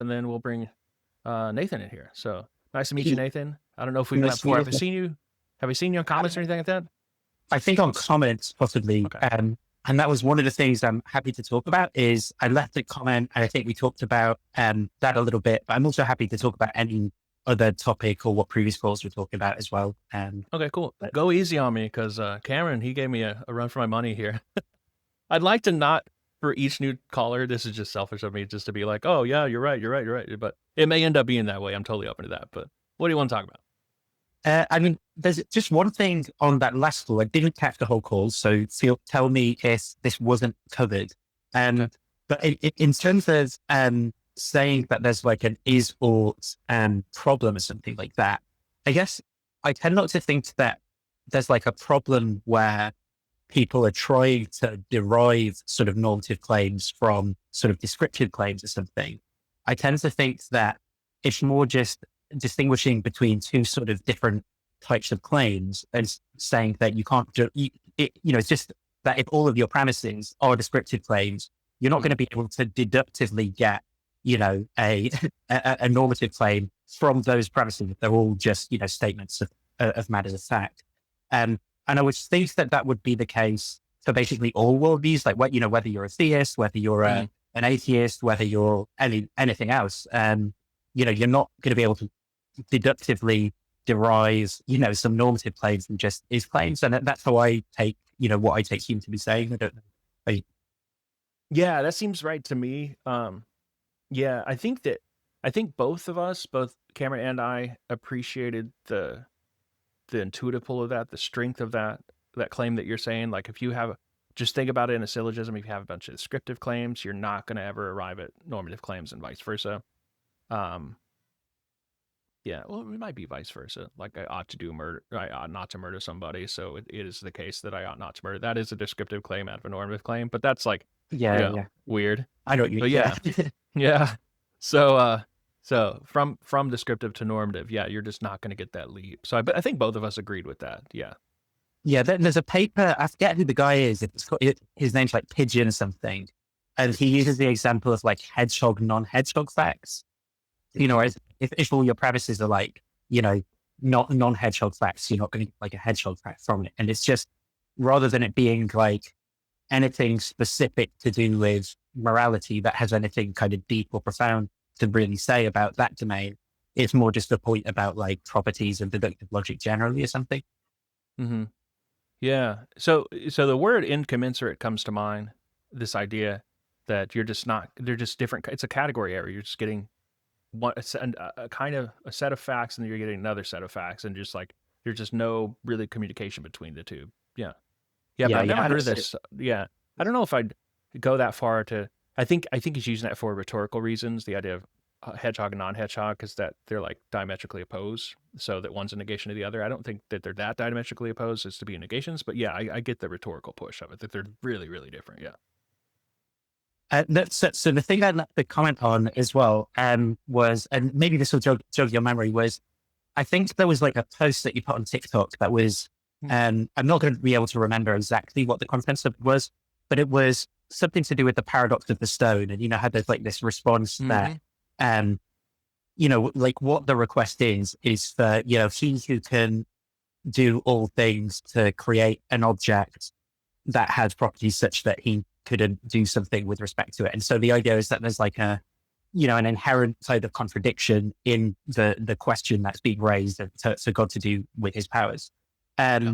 and then we'll bring Nathan in here. So nice to meet you, Hey, Nathan. I don't know if we've met nice to before. meet Have I you. seen you? Have I seen you on comments or anything like that? I think on comments possibly, Okay. and that was one of the things I'm happy to talk about is I left a comment and I think we talked about that a little bit, but I'm also happy to talk about any other topic or what previous calls we're talking about as well. Okay, cool. But Go easy on me because Cameron, he gave me a run for my money here. I'd like to not for each new caller. This is just selfish of me, just to be like, oh yeah, you're right, you're right, you're right. But it may end up being that way. I'm totally open to that. But what do you want to talk about? I mean, there's just one thing on that last call. I didn't catch the whole call, so tell me if this wasn't covered. Okay. Um, but in terms of saying that there's like an is or problem or something like that, I guess I tend not to think that there's like a problem where people are trying to derive sort of normative claims from sort of descriptive claims or something. I tend to think that it's more just distinguishing between two sort of different types of claims and saying that you can't do, it's just that if all of your premises are descriptive claims, you're not going Mhm. to be able to deductively get, a normative claim from those premises. They're all just, statements of matters of fact. Um, and I would think that that would be the case for basically all worldviews, like what, whether you're a theist, whether you're Mhm. an atheist, whether you're anything else. You're not going to be able to deductively derive, some normative claims from just his claims. And that's how I take, what I take him to be saying. I don't know. I, Yeah, that seems right to me. Yeah, I think both of us, both Cameron and I, appreciated the intuitive pull of that, the strength of that claim that you're saying. Like if you have just think about it in a syllogism, if you have a bunch of descriptive claims, you're not going to ever arrive at normative claims and vice versa. Um, yeah, well, it might be vice versa. Like I ought to do murder, I ought not to murder somebody. So it is the case that I ought not to murder. That is a descriptive claim out of a normative claim, but that's like, yeah, yeah. weird. I know what you But mean. Yeah. yeah, yeah. So so from descriptive to normative, yeah, you're just not going to get that leap. So I think both of us agreed with that. Yeah. Yeah, there's a paper. I forget who the guy is. His name's like Pigeon or something, and he uses the example of like hedgehog, non-hedgehog facts. If all your premises are like, not non-hedgehog facts, you're not going to get like a hedgehog fact from it. And it's just rather than it being like anything specific to do with morality that has anything kind of deep or profound to really say about that domain, it's more just a point about like properties of deductive logic generally or something. Mm-hmm. Yeah. So the word incommensurate comes to mind. This idea that you're just not, they're just different. It's a category error. You're just getting one, a kind of a set of facts and then you're getting another set of facts and just like, there's just no really communication between the two. Yeah. Yeah. But Yeah, I've yeah. never And heard of it's, this. Yeah. I don't know if I'd go that far to, I think he's using that for rhetorical reasons. The idea of hedgehog and non-hedgehog is that they're like diametrically opposed, so that one's a negation of the other. I don't think that they're that diametrically opposed as to be negations, but yeah, I get the rhetorical push of it that they're really, really different. Yeah. so the thing I'd like to comment on as well was, and maybe this will jog your memory, was I think there was like a post that you put on TikTok that was, I'm not going to be able to remember exactly what the contents of it was, but it was something to do with the paradox of the stone. And, how there's like this response that, Mm-hmm. um, like what the request is for, he who can do all things to create an object that has properties such that he couldn't do something with respect to it. And so the idea is that there's like an inherent kind of contradiction in the question that's being raised to God to do with his powers. Yeah.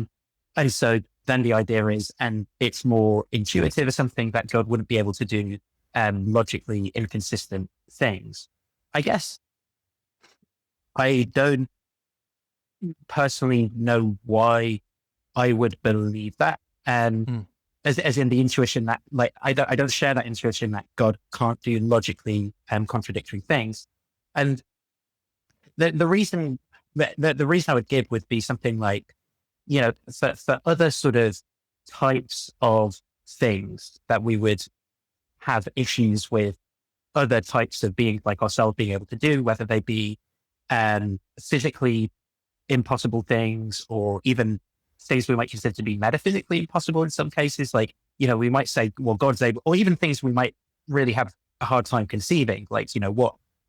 And so then the idea is, and it's more intuitive or something that God wouldn't be able to do logically inconsistent things. I guess I don't personally know why I would believe that. Mm. As in the intuition that like I don't share that intuition that God can't do logically contradictory things. And the reason the reason I would give would be something like, for other sort of types of things that we would have issues with other types of being like ourselves being able to do, whether they be physically impossible things or even things we might consider to be metaphysically impossible in some cases. Like, we might say, well, God's able, or even things we might really have a hard time conceiving, like,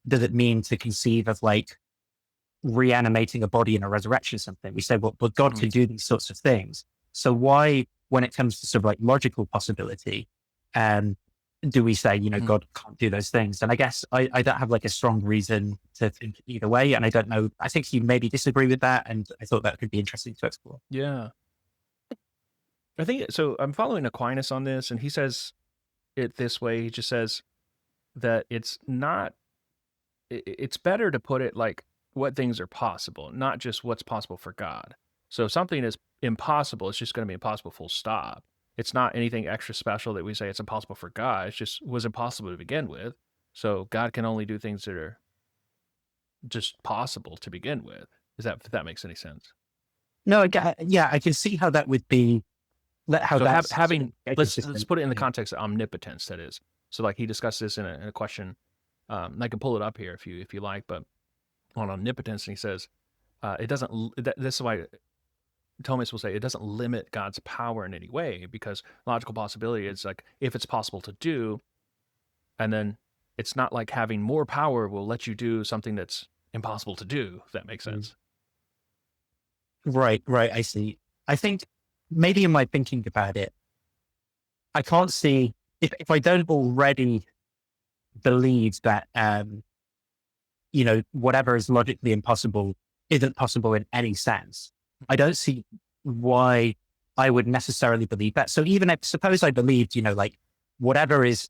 does it mean to conceive of like reanimating a body in a resurrection or something? We say, well, but God can do these sorts of things. So why, when it comes to sort of like logical possibility, do we say, God can't do those things? And I guess I don't have like a strong reason to think either way. And I don't know, I think you maybe disagree with that. And I thought that could be interesting to explore. Yeah. I think so. I'm following Aquinas on this, and he says it this way. He just says that it's better to put it like what things are possible, not just what's possible for God. So if something is impossible, it's just going to be impossible, full stop. It's not anything extra special that we say it's impossible for God. It's just was impossible to begin with. So God can only do things that are just possible to begin with. If that makes any sense? No, I can see how that would be. How so that's having let's put it in the context of omnipotence. That is, so like he discussed this in a question. And I can pull it up here if you like, but on omnipotence, and he says it doesn't. This is why Thomas will say it doesn't limit God's power in any way, because logical possibility is like if it's possible to do, and then it's not like having more power will let you do something that's impossible to do. If that makes sense. Right. I see. I think maybe in my thinking about it, I can't see if I don't already believe that, whatever is logically impossible isn't possible in any sense. I don't see why I would necessarily believe that. So even if, suppose I believed, like whatever is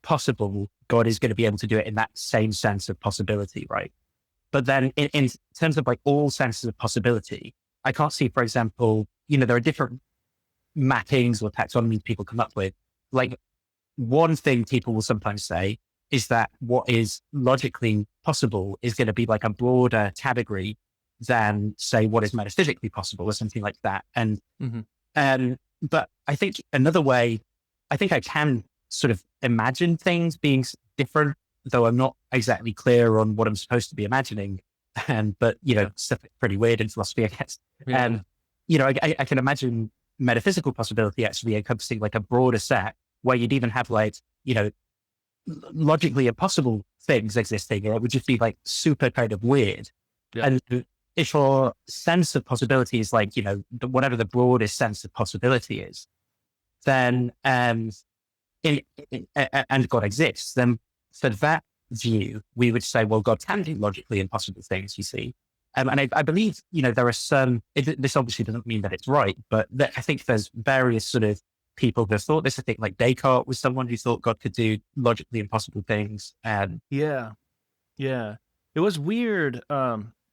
possible, God is going to be able to do it in that same sense of possibility, right? But then in terms of like all senses of possibility, I can't see, for example, there are different mappings or taxonomies people come up with. Like one thing people will sometimes say is that what is logically possible is going to be like a broader category than, say, what is metaphysically possible or something like that. And, but I think another way, I think I can sort of imagine things being different, though I'm not exactly clear on what I'm supposed to be imagining. But, stuff is pretty weird in philosophy, I guess. Yeah. I can imagine metaphysical possibility actually encompassing like a broader set where you'd even have like, logically impossible things existing. It would just be like super kind of weird. Yeah. And if your sense of possibility is like, whatever the broadest sense of possibility is, then, and God exists, then for that view, we would say, well, God can do logically impossible things, you see. And I believe, there are some, this obviously doesn't mean that it's right, but I think there's various sort of people who have thought this. I think like Descartes was someone who thought God could do logically impossible things. Yeah. It was weird.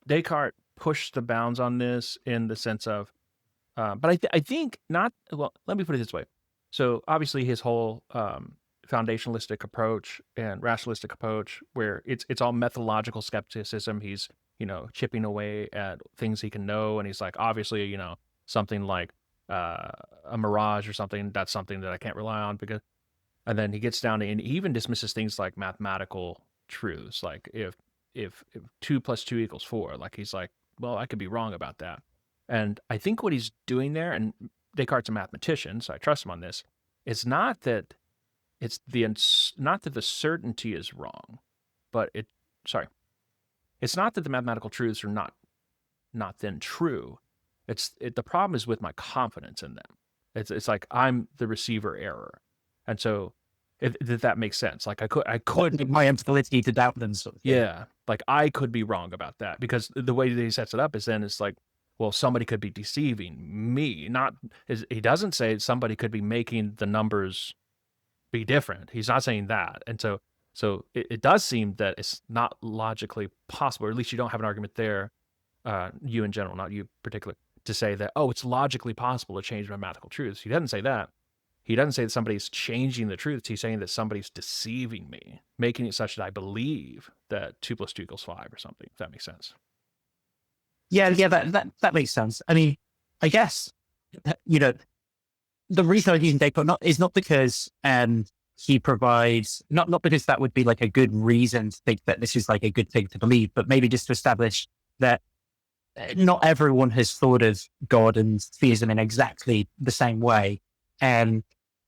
Descartes pushed the bounds on this in the sense of, but I think not, well, let me put it this way. So obviously his whole foundationalistic approach and rationalistic approach, where it's all methodological skepticism. He's, chipping away at things he can know. And he's like, obviously, something like a mirage or something, that's something that I can't rely on because, and then he gets down to, and he even dismisses things like mathematical truths. Like if 2 + 2 = 4, like he's like, well, I could be wrong about that. And I think what he's doing there, and Descartes' a mathematician, so I trust him on this, it's not that not that the certainty is wrong, but it's not that the mathematical truths are not then true. The problem is with my confidence in them. It's like I'm the receiver error, and so if that makes sense. Like I could my ability to doubt them. Sort of thing. Yeah, like I could be wrong about that, because the way that he sets it up is then it's like, well, somebody could be deceiving me. He doesn't say somebody could be making the numbers be different. He's not saying that, and so it does seem that it's not logically possible, or at least you don't have an argument there, you in general, not you particular, to say that, oh, it's logically possible to change mathematical truths. He doesn't say that. He doesn't say that somebody's changing the truth. He's saying that somebody's deceiving me, making it such that I believe that 2 + 2 = 5 or something, if that makes sense. Yeah, that makes sense. I mean, I guess, the reason I'm using Descartes is not because he provides, not because that would be like a good reason to think that this is like a good thing to believe, but maybe just to establish that not everyone has thought of God and theism in exactly the same way. And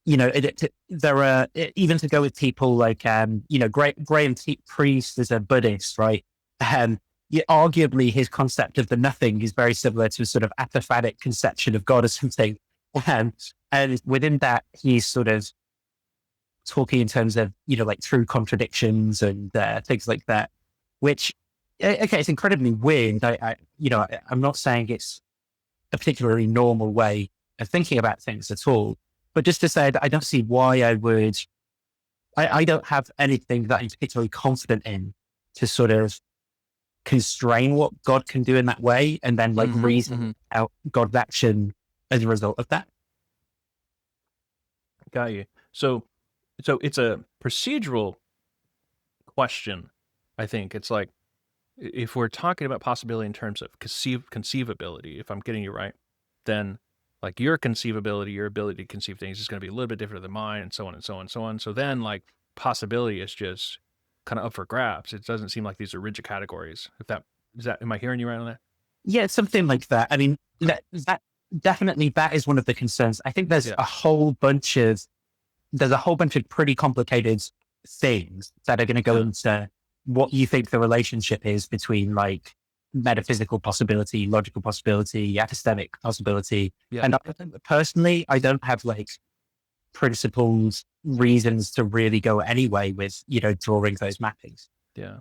there are, even to go with people like, Graham Priest is a Buddhist, right? Yeah, arguably his concept of the nothing is very similar to a sort of apophatic conception of God or something. Um, and within that, he's sort of talking in terms of, like through contradictions and things like that, which, okay, it's incredibly weird. I'm not saying it's a particularly normal way of thinking about things at all, but just to say that I don't see why I don't have anything that I'm particularly confident in to sort of constrain what God can do in that way and then like reason out God's action as a result of that. Got you. So it's a procedural question. I think it's like, if we're talking about possibility in terms of conceivability, if I'm getting you right, then like your conceivability, your ability to conceive things is going to be a little bit different than mine, and so on and so on and so on. So then like possibility is just kind of up for grabs. It doesn't seem like these are rigid categories. Am I hearing you right on that? Yeah, something like that. I mean, that definitely, that is one of the concerns. I think there's Yeah. a whole bunch of pretty complicated things that are going to go into what you think the relationship is between like metaphysical possibility, logical possibility, epistemic possibility. Yeah. And personally, I don't have like principles, reasons to really go anyway with, drawing those mappings. Yeah.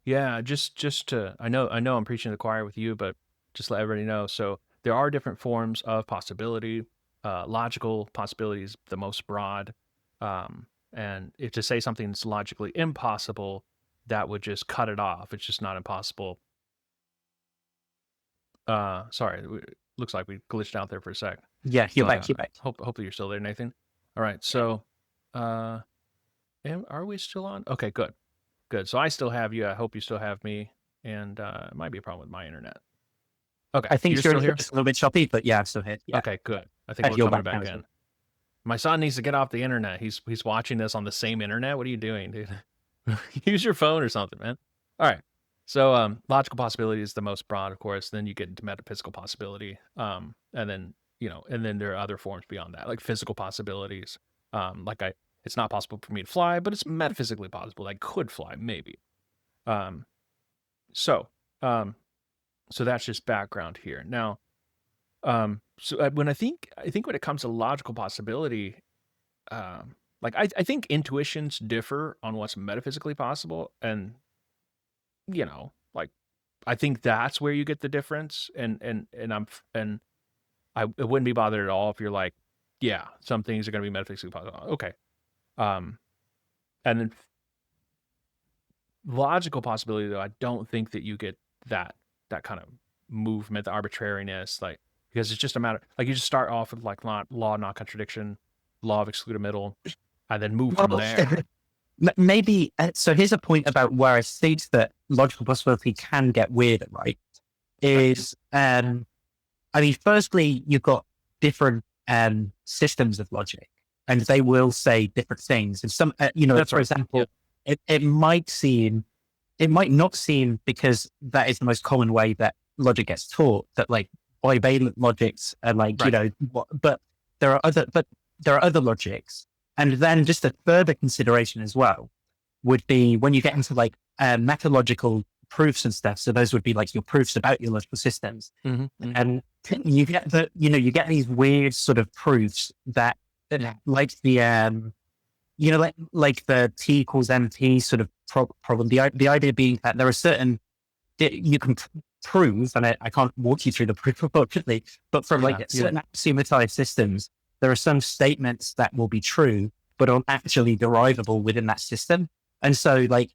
Yeah, just to I know I'm preaching to the choir with you, but just let everybody know. So there are different forms of possibility. Logical possibility is the most broad. And if to say something's logically impossible, that would just cut it off. It's just not impossible. Sorry, looks like we glitched out there for a sec. Yeah, you're back. Hopefully you're still there, Nathan. All right, so are we still on? Okay, good. So I still have you. I hope you still have me. And it might be a problem with my internet. Okay, I think you're still here. Just a little bit choppy, but yeah, I'm still here. Yeah. Okay, good. I think we're coming back in. Well. My son needs to get off the internet. He's watching this on the same internet. What are you doing, dude? Use your phone or something, man. All right. So logical possibility is the most broad, of course. Then you get into metaphysical possibility. And then there are other forms beyond that, like physical possibilities. It's not possible for me to fly, but it's metaphysically possible. I could fly, maybe. So that's just background here. Now, when I think when it comes to logical possibility, I think intuitions differ on what's metaphysically possible, and I think that's where you get the difference. And I wouldn't be bothered at all if you're like, yeah, some things are going to be metaphysically possible. Okay. And then logical possibility, though, I don't think that you get that kind of movement, the arbitrariness, because it's just a matter, you just start off with like law of non-contradiction, law of excluded middle, and then move from there. Maybe, so here's a point about where I think that logical possibility can get weird, right? Is, firstly, you've got different systems of logic, and they will say different things. And some, for example, it might not seem, because that is the most common way that logic gets taught, that like bivalent logics are like, right. But there are other logics. And then just a further consideration as well would be when you get into like metalogical proofs and stuff. So those would be like your proofs about your logical systems. Mm-hmm. And you get you get these weird sort of proofs that like the, like the T equals MT sort of problem. The idea being that there are certain, you can prove, and I can't walk you through the proof, unfortunately, but from certain axiomatized systems, there are some statements that will be true, but aren't actually derivable within that system. And so like,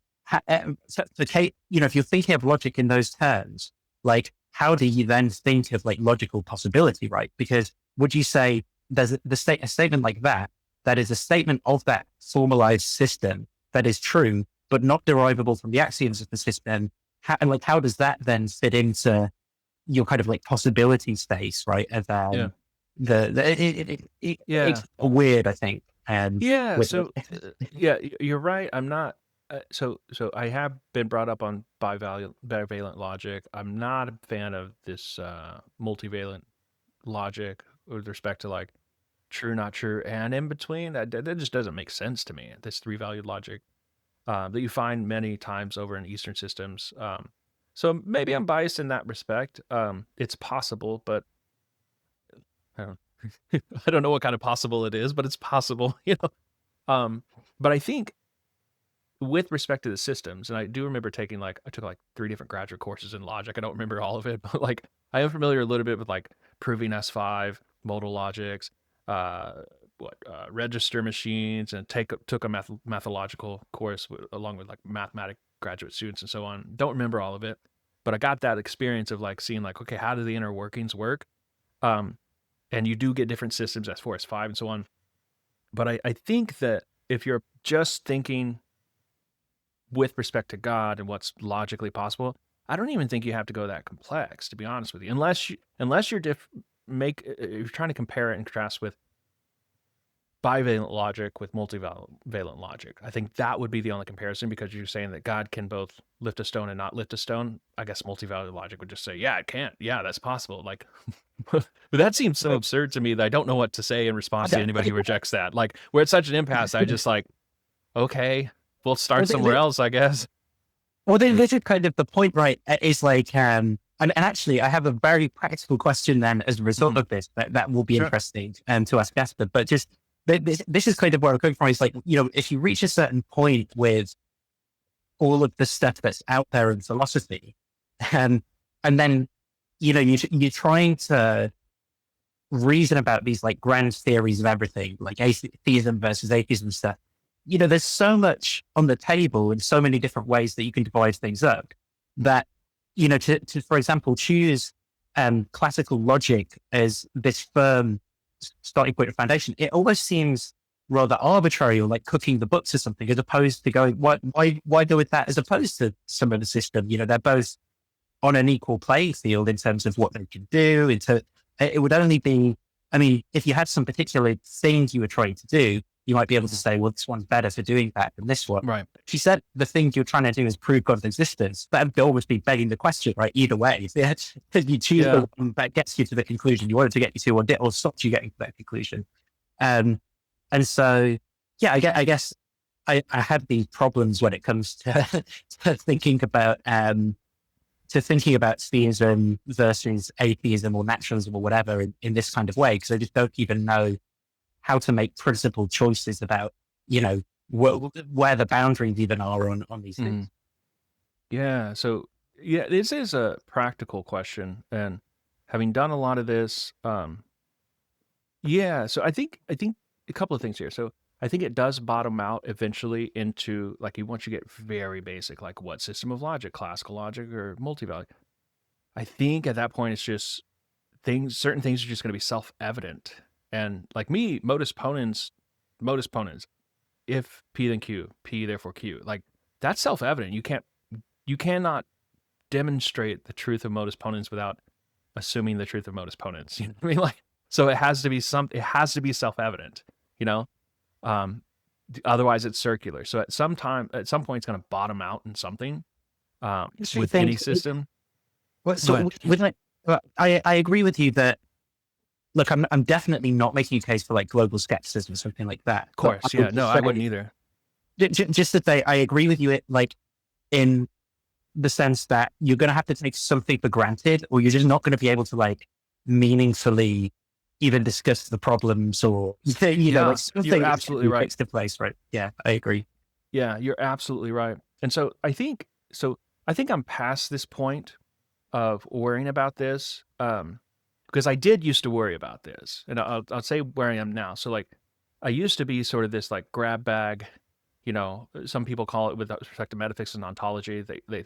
if you're thinking of logic in those terms, like how do you then think of like logical possibility, right? Because would you say there's a statement like that is a statement of that formalized system that is true, but not derivable from the axioms of the system? How does that then fit into your kind of like possibility space, right? Of it's weird, I think. And you're right. I'm not. So I have been brought up on bivalent logic. I'm not a fan of this multivalent logic with respect to like true, not true, and in between. That just doesn't make sense to me. This three-valued logic that you find many times over in Eastern systems. So maybe I'm biased in that respect. It's possible, but I don't, I don't know what kind of possible it is, but it's possible, you know. But I think with respect to the systems, and I do remember taking I took like 3 different graduate courses in logic. I don't remember all of it, but like I am familiar a little bit with like proving S5, modal logics, uh, register machines, and took a mathological course along with like mathematic graduate students and so on. Don't remember all of it, but I got that experience of like seeing like, okay, how do the inner workings work? Um, and you do get different systems, S4, S5, and so on. But I think that if you're just thinking with respect to God and what's logically possible, I don't even think you have to go that complex, to be honest with you, unless you're you're trying to compare it and contrast with bivalent logic with multivalent logic. I think that would be the only comparison, because you're saying that God can both lift a stone and not lift a stone. I guess multivalent logic would just say, yeah, it can't. Yeah, that's possible. Like, but that seems so absurd to me that I don't know what to say in response to anybody who rejects that. Like, we're at such an impasse. I just like, okay, we'll start somewhere else, I guess. Well, this is kind of the point, right? Is like, and actually, I have a very practical question then as a result of this that will be interesting to ask Jasper. But just this is kind of where I'm coming from. It's like, you know, if you reach a certain point with all of the stuff that's out there in philosophy, and then, you know, you're trying to reason about these like grand theories of everything, like atheism versus atheism stuff. You know, there's so much on the table in so many different ways that you can divide things up that, you know, to for example, choose classical logic as this firm starting point of foundation, it almost seems rather arbitrary, or like cooking the books or something, as opposed to going, why go with that as opposed to some of the system? You know, they're both on an equal playing field in terms of what they can do. It would only be, I mean, if you had some particular things you were trying to do, you might be able to say, well, this one's better for doing that than this one. Right. If you said the thing you're trying to do is prove God's existence, that would always be begging the question, right? Either way, if you choose the one that gets you to the conclusion you wanted to get you to, or stops you getting to that conclusion. And so, yeah, I guess I have these problems when it comes to, to thinking about theism versus atheism or naturalism or whatever in this kind of way, because I just don't even know how to make principled choices about, you know, where the boundaries even are on these things. Yeah. So yeah, this is a practical question, and having done a lot of this, yeah. So I think a couple of things here. So I think it does bottom out eventually into like, once you get very basic, like what system of logic, classical logic or multivalent. I think at that point it's just certain things are just going to be self-evident. And like me, modus ponens, if P then Q, P therefore Q, like that's self-evident. You cannot demonstrate the truth of modus ponens without assuming the truth of modus ponens. You know what I mean? Like, so it has to be self-evident, you know? Otherwise it's circular. So at some point it's going to bottom out in something, with any system. So I agree with you that, look, I'm definitely not making a case for like global skepticism or something like that. Of course, yeah. No, I wouldn't either. Just to say, I agree with you, like in the sense that you're going to have to take something for granted, or you're just not going to be able to like meaningfully even discuss the problems, or you know, like you're absolutely right. Fixed in place, right? Yeah, I agree. Yeah, you're absolutely right. And so I think I'm past this point of worrying about this. Because I did used to worry about this, and I'll say where I am now. So like, I used to be sort of this like grab bag, you know, some people call it, with respect to metaphysics and ontology, they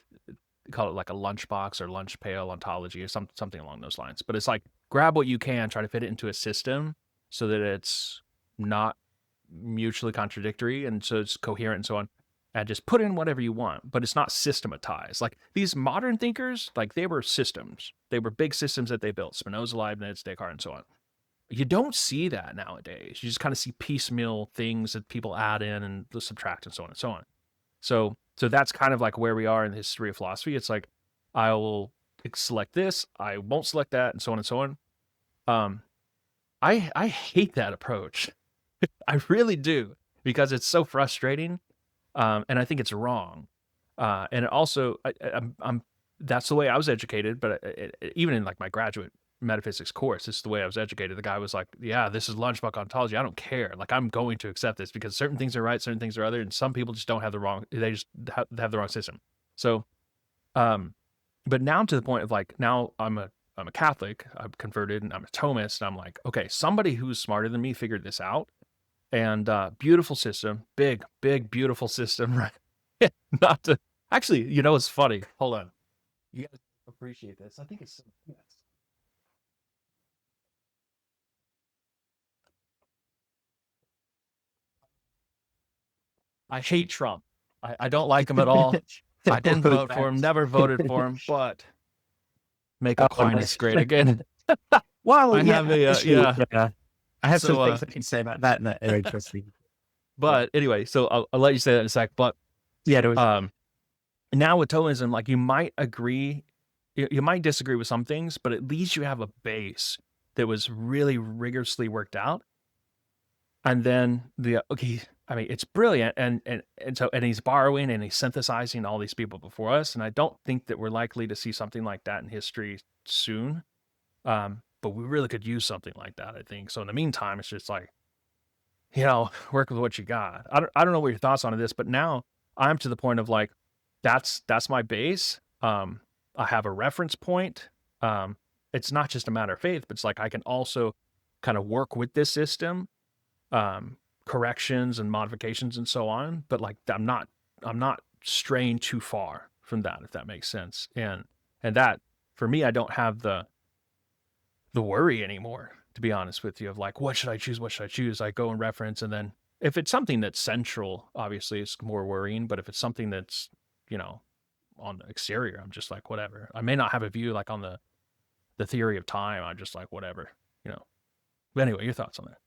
call it like a lunchbox or lunch pail ontology or something along those lines. But it's like, grab what you can, try to fit it into a system so that it's not mutually contradictory and so it's coherent and so on. And just put in whatever you want, but it's not systematized. Like these modern thinkers, like they were systems. They were big systems that they built. Spinoza, Leibniz, Descartes, and so on. You don't see that nowadays. You just kind of see piecemeal things that people add in and subtract and so on and so on. So that's kind of like where we are in the history of philosophy. It's like, I will select this, I won't select that, and so on and so on. I hate that approach. I really do, because it's so frustrating, and I think it's wrong. And it also, I'm that's the way I was educated. But even in like my graduate metaphysics course, this is the way I was educated. The guy was like, "Yeah, this is lunchbuck ontology. I don't care. Like, I'm going to accept this because certain things are right, certain things are other, and some people just don't have the wrong. They just have the wrong system." So, but now to the point of like, now I'm a Catholic. I'm converted, and I'm a Thomist. And I'm like, okay, somebody who's smarter than me figured this out, and beautiful system, big, beautiful system, right? Not to actually, it's funny. Hold on, you guys appreciate this. I think it's yes. I hate Trump. I don't like him at all. I didn't vote for him, never voted for him, but make Aquinas great again. Well, I have I have So, some things I can say about that are interesting. but anyway, so I'll let you say that in a sec. But Yeah, there was, now with Thomism, like, you might agree, you might disagree with some things, but at least you have a base that was really rigorously worked out. And then I mean, it's brilliant, and so, and he's borrowing and he's synthesizing all these people before us, and I don't think that we're likely to see something like that in history soon. But we really could use something like that, I think. So in the meantime, it's just like, work with what you got. I don't know what your thoughts on this, but now I'm to the point of like, that's my base. I have a reference point. It's not just a matter of faith, but it's like I can also kind of work with this system, corrections and modifications and so on. But like, I'm not straying too far from that, if that makes sense. And that, for me, I don't have the worry anymore, to be honest with you, of like, what should I choose? I go and reference, and then if it's something that's central, obviously it's more worrying. But if it's something that's, on the exterior, I'm just like, whatever. I may not have a view like on the theory of time. I'm just like, whatever. But anyway, your thoughts on that?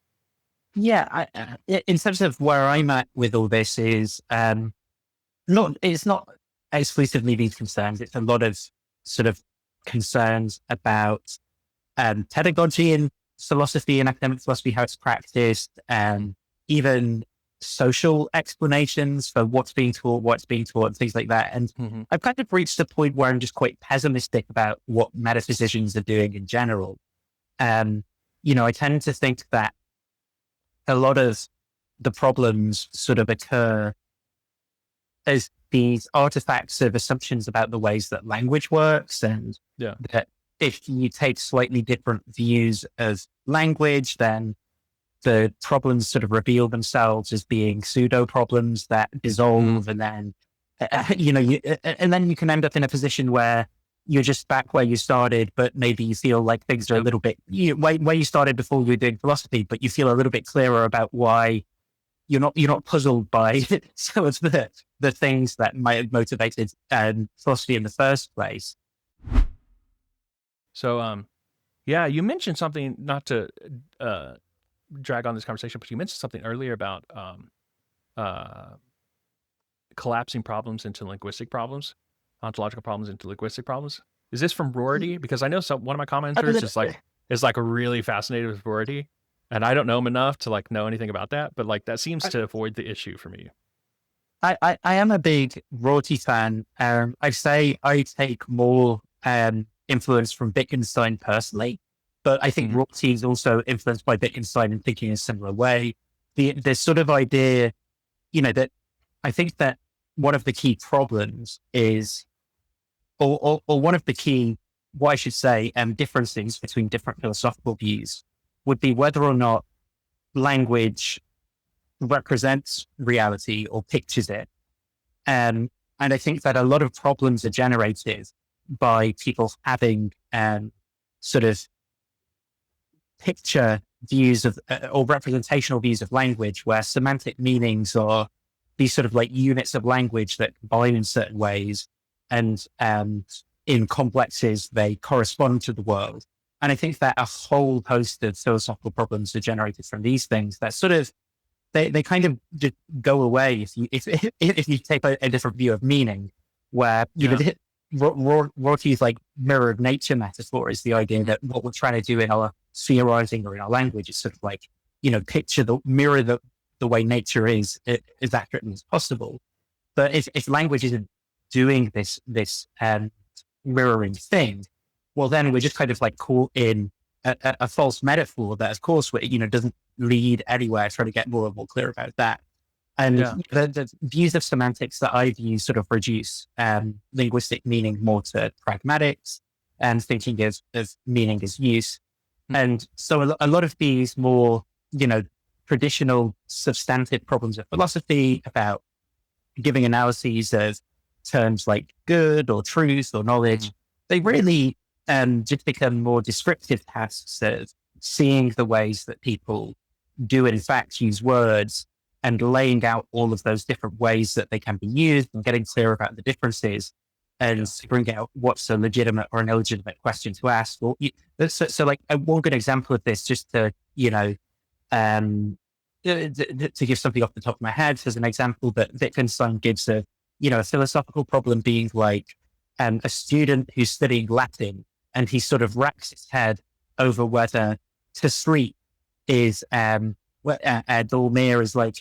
yeah. In terms of where I'm at with all this is, it's not exclusively these concerns. It's a lot of sort of concerns about pedagogy in philosophy and academic philosophy, how it's practiced, and even social explanations for what's being taught, and things like that. And I've kind of reached a point where I'm just quite pessimistic about what metaphysicians are doing in general. I tend to think that a lot of the problems sort of occur as these artifacts of assumptions about the ways that language works, and that if you take slightly different views of language, then the problems sort of reveal themselves as being pseudo problems that dissolve. And then, and then you can end up in a position where you're just back where you started, but maybe you feel like things are a little bit, where you started before you were doing philosophy, but you feel a little bit clearer about why you're not puzzled by some of the things that might have motivated philosophy in the first place. So, you mentioned something, not to drag on this conversation, but you mentioned something earlier about collapsing problems into linguistic problems, ontological problems into linguistic problems. Is this from Rorty? Because I know one of my commenters is like really fascinated with Rorty, and I don't know him enough to like know anything about that, but like that seems to avoid the issue for me. I am a big Rorty fan. I'd say I take more influence from Wittgenstein personally, but I think Rorty is also influenced by Wittgenstein in thinking in a similar way. The sort of idea, that I think that one of the key problems is, or one of the key, what I should say, differences between different philosophical views would be whether or not language represents reality or pictures it. And I think that a lot of problems are generated by people having sort of picture views of or representational views of language, where semantic meanings are these sort of like units of language that combine in certain ways, and in complexes they correspond to the world. And I think that a whole host of philosophical problems are generated from these things that sort of they kind of just go away if you take a different view of meaning, where Rorty's like mirror of nature metaphor is the idea that what we're trying to do in our theorizing or in our language, it's sort of like, picture mirror the way nature is as accurately as possible. But if language isn't doing this mirroring thing, well, then we're just kind of like caught in a false metaphor that, of course, doesn't lead anywhere. Trying to get more and more clear about that. And Yeah. the views of semantics that I've used sort of reduce linguistic meaning more to pragmatics and thinking of meaning as use. And so a lot of these more, traditional substantive problems of philosophy about giving analyses of terms like good or truth or knowledge, they really just become more descriptive tasks of seeing the ways that people do in fact use words and laying out all of those different ways that they can be used and getting clear about the differences and figuring out what's a legitimate or an illegitimate question to ask. Well, so like one good example of this, just to, to give something off the top of my head as an example that Wittgenstein gives a philosophical problem being like a student who's studying Latin and he sort of racks his head over whether to sleep is, dormir is like,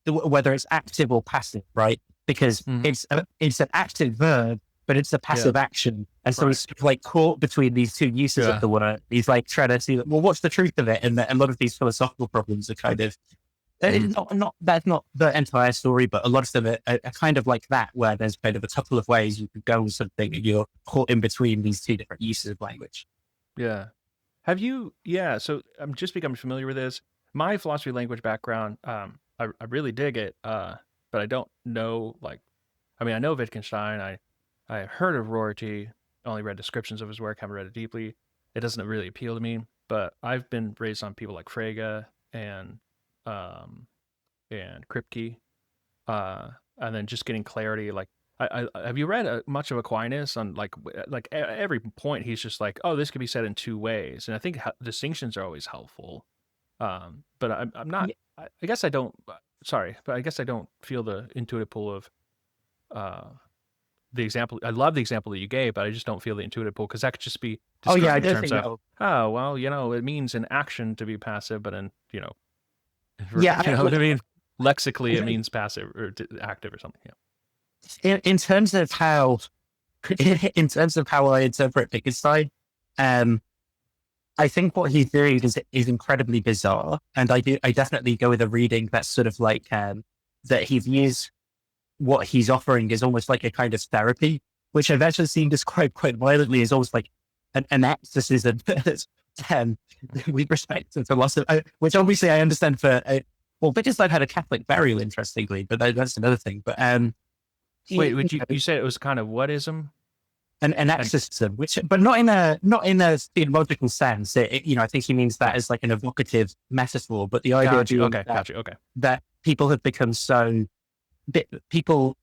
whether it's active or passive, right? Because it's an active verb, but it's a passive action. And so he's sort of like caught between these two uses of the word. He's like trying to see, well, what's the truth of it? And a lot of these philosophical problems are kind of, that's not the entire story, but a lot of them are kind of like that, where there's kind of a couple of ways you could go with something and you're caught in between these two different uses of language. Yeah. Have you, so I'm just becoming familiar with this. My philosophy language background, I really dig it, but I don't know, I know Wittgenstein, I heard of Rorty, only read descriptions of his work, haven't read it deeply. It doesn't really appeal to me, but I've been raised on people like Frege and Kripke, and then just getting clarity. Like, I have you read much of Aquinas on every point? He's just like, oh, this could be said in two ways, and I think distinctions are always helpful. But I'm not. I guess I don't. Sorry, but I guess I don't feel the intuitive pull of the example. I love the example that you gave, but I just don't feel the intuitive pull because that could just be. Oh yeah, I in don't terms think of, oh well, it means an action to be passive, but in yeah, you know what I mean. Lexically, it means passive or active or something. Yeah. In terms of how I interpret Wittgenstein, I think what he's doing is incredibly bizarre, and I definitely go with a reading that's sort of like that he views what he's offering is almost like a kind of therapy, which I've actually seen described quite violently as almost like an exorcism with respect to philosophy, which obviously I understand Wittgenstein had a Catholic burial, interestingly, but that's another thing. But wait, would you said it was kind of whatism? An exorcism, but not in a theological sense. I think he means that as like an evocative metaphor. But the idea that people have become people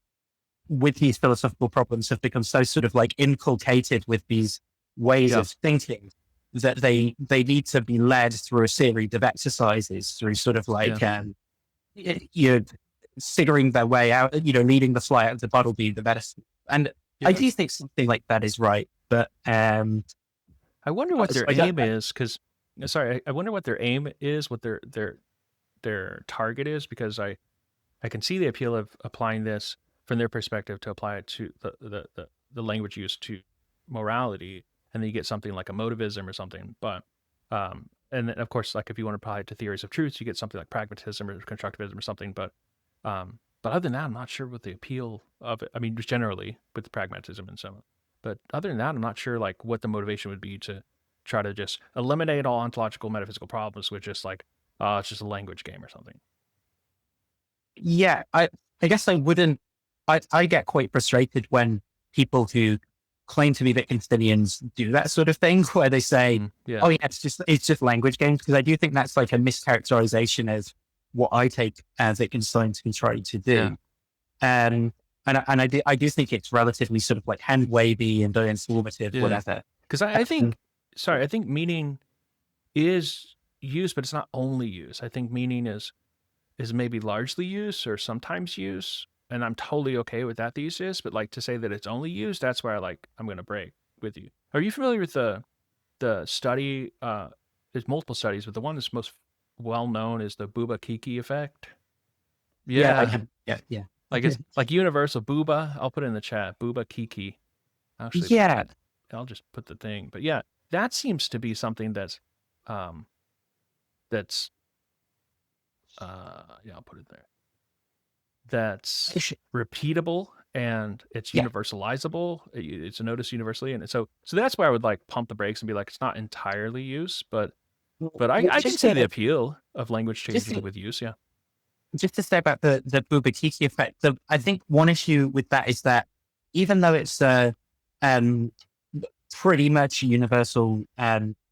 with these philosophical problems have become so sort of like inculcated with these ways of thinking that they need to be led through a series of exercises, through sort of like you're figuring their way out, leading the fly out of the bottle being the medicine. And I do think something like that is right, but I wonder what their aim is. Because I wonder what their aim is, what their target is, because I can see the appeal of applying this from their perspective to apply it to the language used to morality, and then you get something like emotivism or something. But and then of course, like if you want to apply it to theories of truth, you get something like pragmatism or constructivism or something. But other than that, I'm not sure what the appeal of it. I mean, just generally with pragmatism and so on. But other than that, I'm not sure like what the motivation would be to try to just eliminate all ontological metaphysical problems with just like, it's just a language game or something. Yeah, I guess I wouldn't. I get quite frustrated when people who claim to be Wittgensteinians do that sort of thing, where they say, "Oh yeah, it's just language games," because I do think that's like a mischaracterization of what I take Wittgenstein to be trying to do. Yeah. And I do think it's relatively sort of like hand wavy and very informative, whatever. Because I think meaning is use, but it's not only use. I think meaning is maybe largely use or sometimes use, and I'm totally okay with that thesis. But like to say that it's only use, that's where I'm going to break with you. Are you familiar with the study there's multiple studies, but the one that's most well known is the Bubba-Kiki effect. Yeah, I Yeah, have. Yeah. like it's like universal Booba. I'll put it in the chat. Bubba-Kiki. Actually, Yeah. I'll just put the thing. But yeah, that seems to be something um, that's yeah, I'll put it there. That's repeatable and it's Yeah. universalizable. It's a notice universally, and so that's why I would like pump the brakes and be like, it's not entirely use, but I can Just see the to, appeal of language just changing to, with use. Yeah. just to say about the Bubba-Kiki effect, I think one issue with that is that even though it's um, pretty much a universal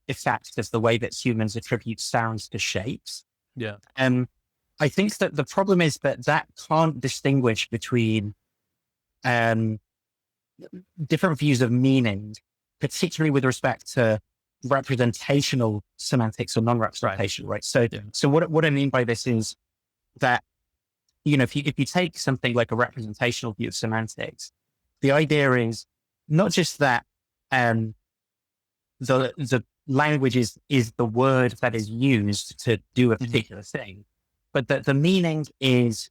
effect of the way that humans attribute sounds to shapes, Yeah. I think that the problem is that can't distinguish between um, different views of meaning, particularly with respect to representational semantics or non-representational, right? So, Yeah. so what I mean by this is that, if you take something like a representational view of semantics, the idea is not just that the language is the word that is used to do a particular thing, but that the meaning is,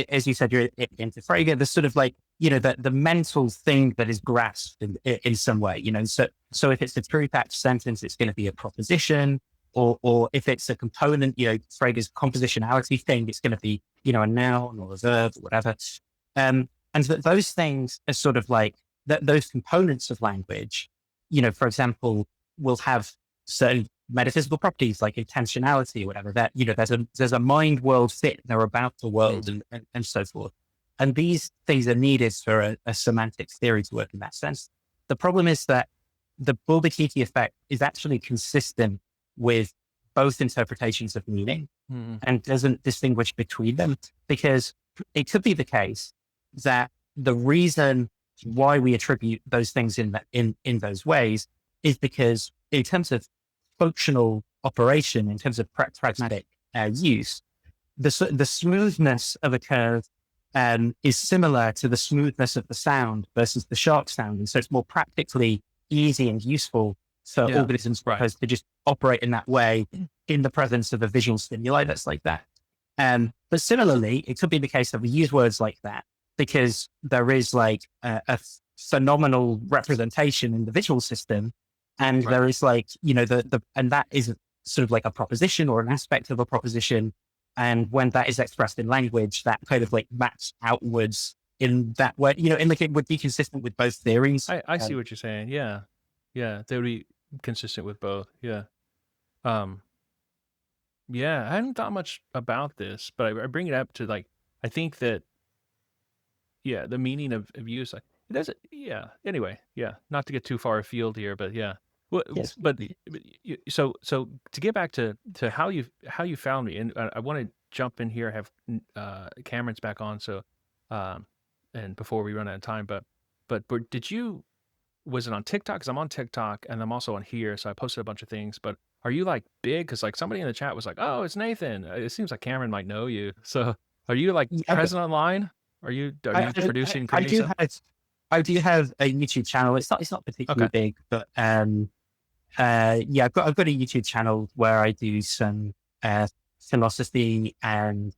as you said, you're into Frege, the sort of like, the mental thing that is grasped in some way, so if it's a truth act sentence, it's going to be a proposition, or if it's a component, Frege's compositionality thing, it's going to be, a noun or a verb or whatever. And that those things are sort of like those components of language, for example, will have certain metaphysical properties like intentionality or whatever, that, there's a mind world fit, they're about the world and so forth. And these things are needed for a semantics theory to work in that sense. The problem is that the Bubba-Kiki effect is actually consistent with both interpretations of meaning and doesn't distinguish between them, because it could be the case that the reason why we attribute those things in those ways is because in terms of functional operation, in terms of pragmatic use, the smoothness of a curve is similar to the smoothness of the sound versus the sharp sound. And so it's more practically easy and useful for organisms supposed to just operate in that way in the presence of a visual stimuli that's like that. But similarly, it could be the case that we use words like that because there is like a phenomenal representation in the visual system. And there is like, and that is sort of like a proposition or an aspect of a proposition. And when that is expressed in language, that kind of like maps outwards in that way, and like it would be consistent with both theories. I see what you're saying. Yeah. Yeah. They would be consistent with both. Yeah. Yeah. I hadn't thought much about this, but I bring it up to like, I think that, yeah, the meaning of use, like, it doesn't, yeah. Anyway, yeah. Not to get too far afield here, but yeah. Well, Yes. but so to get back to how you found me, and I want to jump in here, have Cameron's back on, so and before we run out of time, but did you, was it on TikTok? Because I'm on TikTok and I'm also on here, so I posted a bunch of things. But are you like big? Because like somebody in the chat was like, "Oh, it's Nathan." It seems like Cameron might know you. So are you like present online? Are you producing? I do have a YouTube channel. It's not particularly big, but yeah, I've got a YouTube channel where I do some philosophy and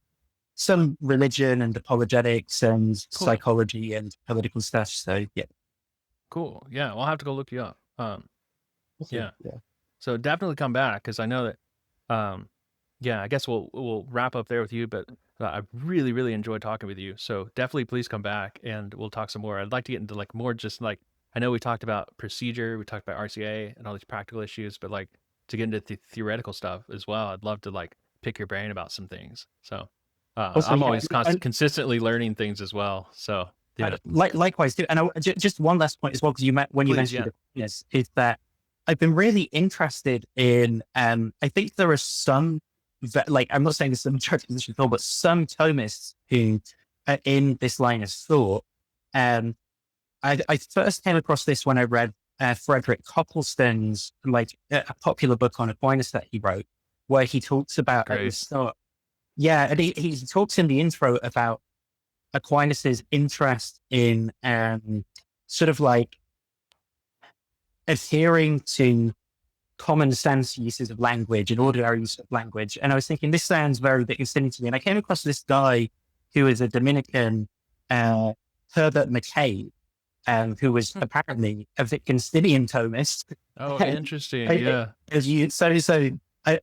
some religion and apologetics and psychology and political stuff. So yeah. Cool. Yeah, well, I'll have to go look you up. Yeah. So definitely come back, because I know that yeah, I guess we'll wrap up there with you, but I really, really enjoyed talking with you. So definitely please come back and we'll talk some more. I'd like to get into like more just like, I know we talked about procedure, we talked about RCA and all these practical issues, but like to get into theoretical stuff as well, I'd love to like pick your brain about some things. So I'm always consistently learning things as well. So yeah. Likewise too. And just one last point as well, because you mentioned it, is that I've been really interested in, I think there are some, like, I'm not saying this is a majority position at all, but some Thomists who are in this line of thought. I first came across this when I read Frederick Copleston's, like, a popular book on Aquinas that he wrote, where he talks about at the start. Yeah, and he talks in the intro about Aquinas's interest in sort of like adhering to common sense uses of language and ordinary use of language. And I was thinking, this sounds very Wittgensteinian to me. And I came across this guy who is a Dominican, Herbert McCabe, who was apparently a Wittgensteinian Thomist. Oh, interesting. I- Yeah.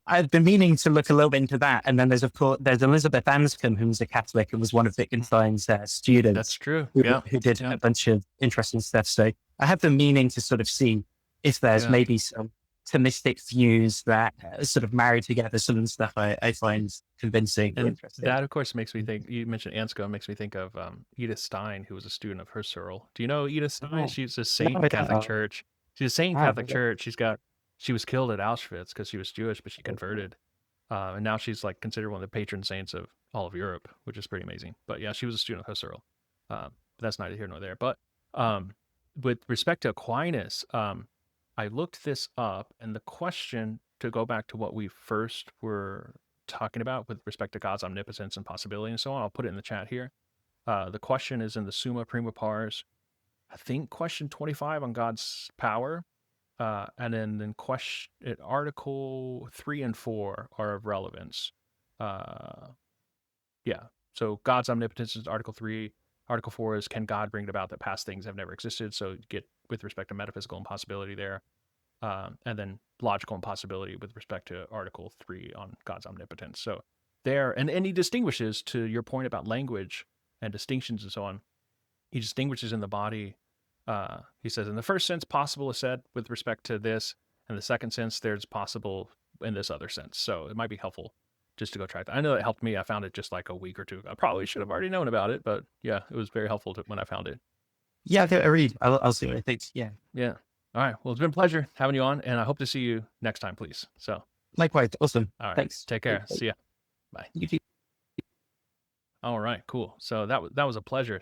I've been meaning to look a little bit into that. And then there's Elizabeth Anscombe, who's a Catholic and was one of Wittgenstein's students. That's true. who, Yeah. who did Yeah. a bunch of interesting stuff. So I have been meaning to sort of see if there's Yeah. maybe some Thomistic views that sort of marry together some of the stuff I find convincing or And interesting. that, of course, makes me think. You mentioned Anscombe, makes me think of Edith Stein, who was a student of Husserl. Do you know Edith Stein? Oh, She's a saint no, in I Catholic don't. Church. She's a saint in Ah, Catholic okay. Church. She was killed at Auschwitz because she was Jewish, but she converted, and now she's like considered one of the patron saints of all of Europe, which is pretty amazing. But yeah, she was a student of Husserl. But that's neither here nor there. But with respect to Aquinas, I looked this up, and the question, to go back to what we first were talking about with respect to God's omnipotence and possibility and so on, I'll put it in the chat here. The question is in the Summa Prima Pars, I think question 25 on God's power. And then Article 3 and 4 are of relevance. Yeah. So God's omnipotence is Article 3. Article 4 is, can God bring it about that past things have never existed? So you get with respect to metaphysical impossibility there. And then logical impossibility with respect to Article 3 on God's omnipotence. So there, and he distinguishes, to your point about language and distinctions and so on, he distinguishes in the body. He says, in the first sense, possible is said with respect to this. In the second sense, there's possible in this other sense. So it might be helpful just to go try that. I know it helped me. I found it just like a week or two ago. I probably should have already known about it, but yeah, it was very helpful when I found it. Yeah, I read. I'll see what I think. Yeah. Yeah. All right. Well, it's been a pleasure having you on, and I hope to see you next time, please. So, Likewise. Awesome. all right. Thanks. Take care. See ya. Bye. You too. All right. Cool. So that was a pleasure.